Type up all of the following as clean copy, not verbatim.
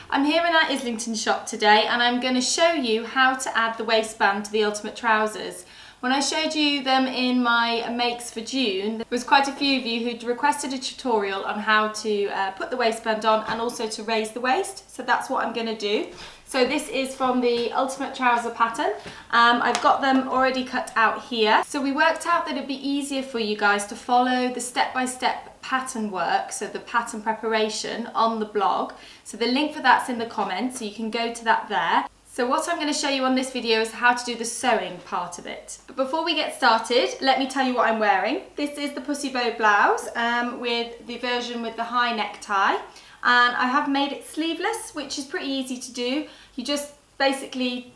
I'm here in our Islington shop today and I'm going to show you how to add the waistband to the ultimate trousers. When I showed you them in my makes for June, there was quite a few of you who'd requested a tutorial on how to put the waistband on and also to raise the waist, so that's what I'm going to do. So this is from the ultimate trouser pattern. I've got them already cut out here. So we worked out that it'd be easier for you guys to follow the step-by-step pattern work, so the pattern preparation on the blog. So the link for that's in the comments, so you can go to that there. So what I'm going to show you on this video is how to do the sewing part of it. But before we get started, let me tell you what I'm wearing. This is the Pussy Bow Blouse with the version with the high necktie. And I have made it sleeveless, which is pretty easy to do. You just basically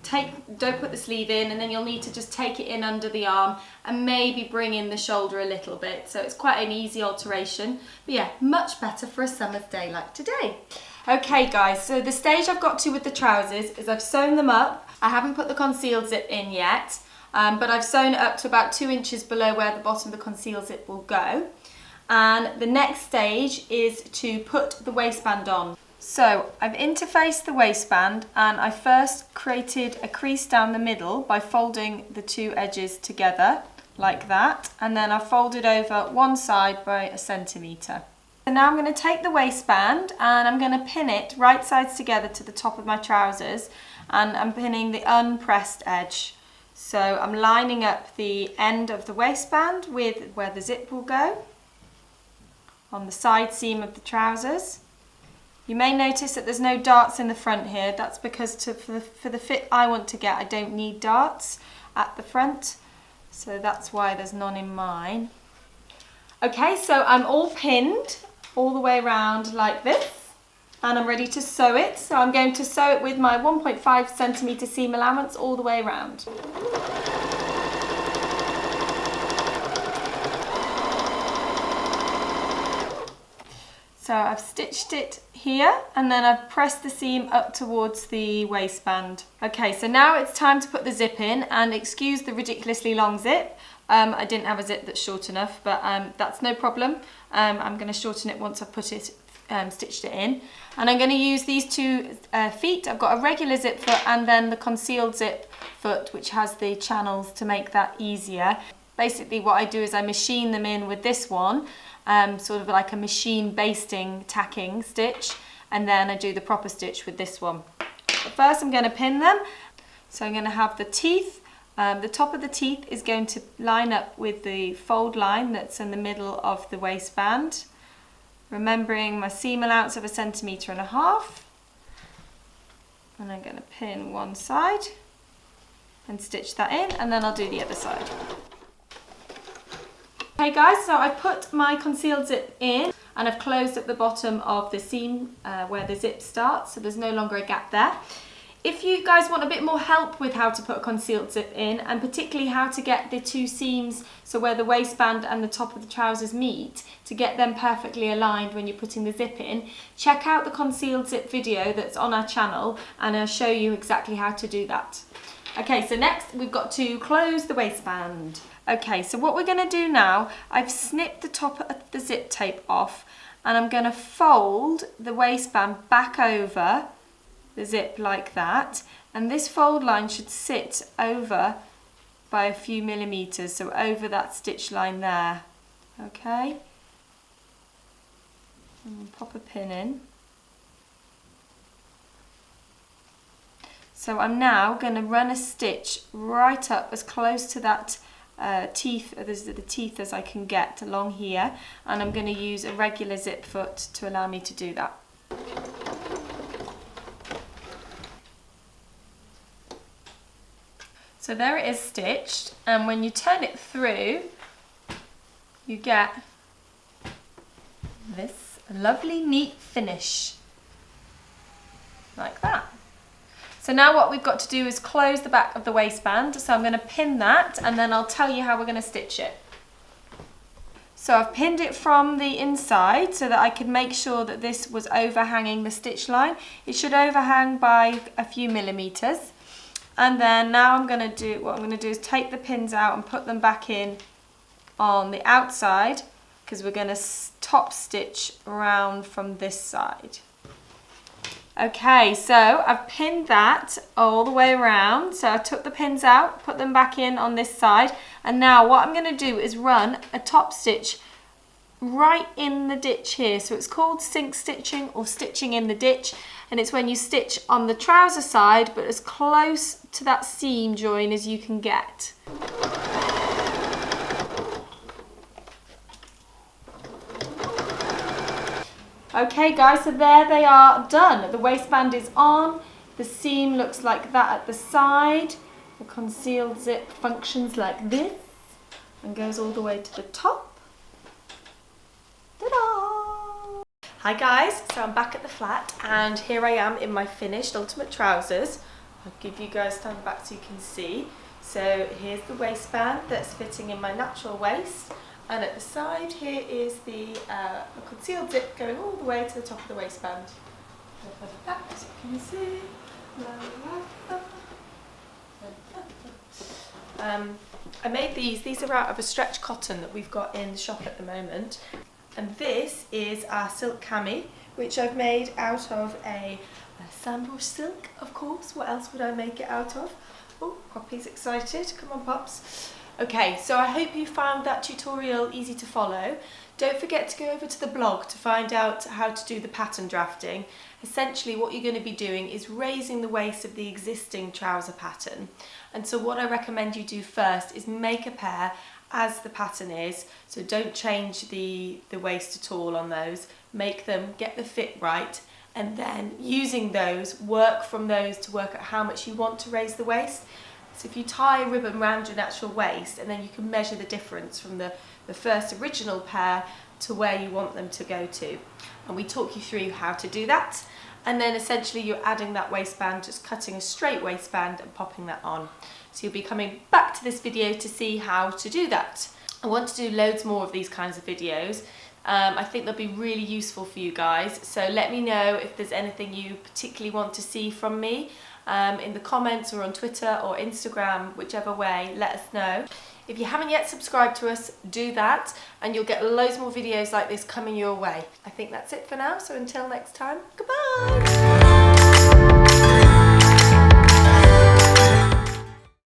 don't put the sleeve in, and then you'll need to just take it in under the arm and maybe bring in the shoulder a little bit. So it's quite an easy alteration. But yeah, much better for a summer's day like today. Okay guys, so the stage I've got to with the trousers is I've sewn them up. I haven't put the concealed zip in yet, but I've sewn it up to about 2 inches below where the bottom of the concealed zip will go. And the next stage is to put the waistband on. So I've interfaced the waistband and I first created a crease down the middle by folding the two edges together like that, and then I folded over one side by 1 centimetre. So now I'm going to take the waistband and I'm going to pin it right sides together to the top of my trousers, and I'm pinning the unpressed edge. So I'm lining up the end of the waistband with where the zip will go on the side seam of the trousers. You may notice that there's no darts in the front here. That's because for the fit I want to get, I don't need darts at the front. So that's why there's none in mine. Okay, so I'm all pinned all the way around like this, and I'm ready to sew it. So I'm going to sew it with my 1.5 centimetre seam allowance all the way around. So I've stitched it here and then I've pressed the seam up towards the waistband. Okay, so now it's time to put the zip in, and excuse the ridiculously long zip. I didn't have a zip that's short enough, but that's no problem. I'm going to shorten it once I've put it, stitched it in. And I'm going to use these two feet. I've got a regular zip foot and then the concealed zip foot, which has the channels to make that easier. Basically what I do is I machine them in with this one, sort of like a machine basting tacking stitch, and then I do the proper stitch with this one. But first I'm going to pin them. So I'm going to have the teeth. The top of the teeth is going to line up with the fold line that's in the middle of the waistband, remembering my seam allowance of 1.5 centimetres. And I'm going to pin one side and stitch that in, and then I'll do the other side. Okay guys, so I put my concealed zip in and I've closed at the bottom of the seam where the zip starts, so there's no longer a gap there. If you guys want a bit more help with how to put a concealed zip in, and particularly how to get the two seams, so where the waistband and the top of the trousers meet, to get them perfectly aligned when you're putting the zip in, check out the concealed zip video that's on our channel and I'll show you exactly how to do that. Okay, so next we've got to close the waistband. Okay, so what we're going to do now, I've snipped the top of the zip tape off and I'm going to fold the waistband back over the zip like that, and this fold line should sit over by a few millimetres, so over that stitch line there. Okay, and we'll pop a pin in. So I'm now going to run a stitch right up as close to that the teeth as I can get along here, and I'm going to use a regular zip foot to allow me to do that. So there it is stitched, and when you turn it through, you get this lovely neat finish, like that. So now what we've got to do is close the back of the waistband, so I'm going to pin that and then I'll tell you how we're going to stitch it. So I've pinned it from the inside so that I could make sure that this was overhanging the stitch line. It should overhang by a few millimetres. And then now what I'm going to do is take the pins out and put them back in on the outside, because we're going to top stitch around from this side. Okay, so I've pinned that all the way around. So I took the pins out, put them back in on this side, and now what I'm going to do is run a top stitch right in the ditch here. So it's called sink stitching or stitching in the ditch, and it's when you stitch on the trouser side but as close to that seam join as you can get. Okay guys, so there they are done. The waistband is on, the seam looks like that at the side, the concealed zip functions like this and goes all the way to the top. Ta-da! Hi guys, so I'm back at the flat and here I am in my finished ultimate trousers. I'll give you guys stand back so you can see. So here's the waistband that's fitting in my natural waist. And at the side here is the concealed zip going all the way to the top of the waistband. That, as you can see. I made these are out of a stretch cotton that we've got in the shop at the moment. And this is our silk cami, which I've made out of a sandwash silk, of course. What else would I make it out of? Oh, Poppy's excited. Come on, Pops. Okay, so I hope you found that tutorial easy to follow. Don't forget to go over to the blog to find out how to do the pattern drafting. Essentially what you're going to be doing is raising the waist of the existing trouser pattern. And so what I recommend you do first is make a pair as the pattern is. So don't change the waist at all on those. Make them, get the fit right, and then using those, work from those to work out how much you want to raise the waist. So if you tie a ribbon around your natural waist, and then you can measure the difference from the first original pair to where you want them to go to. And we talk you through how to do that. And then essentially you're adding that waistband, just cutting a straight waistband and popping that on. So you'll be coming back to this video to see how to do that. I want to do loads more of these kinds of videos. I think they'll be really useful for you guys. So let me know if there's anything you particularly want to see from me. In the comments or on Twitter or Instagram, whichever way, let us know. If you haven't yet subscribed to us, do that and you'll get loads more videos like this coming your way. I think that's it for now, so until next time, goodbye!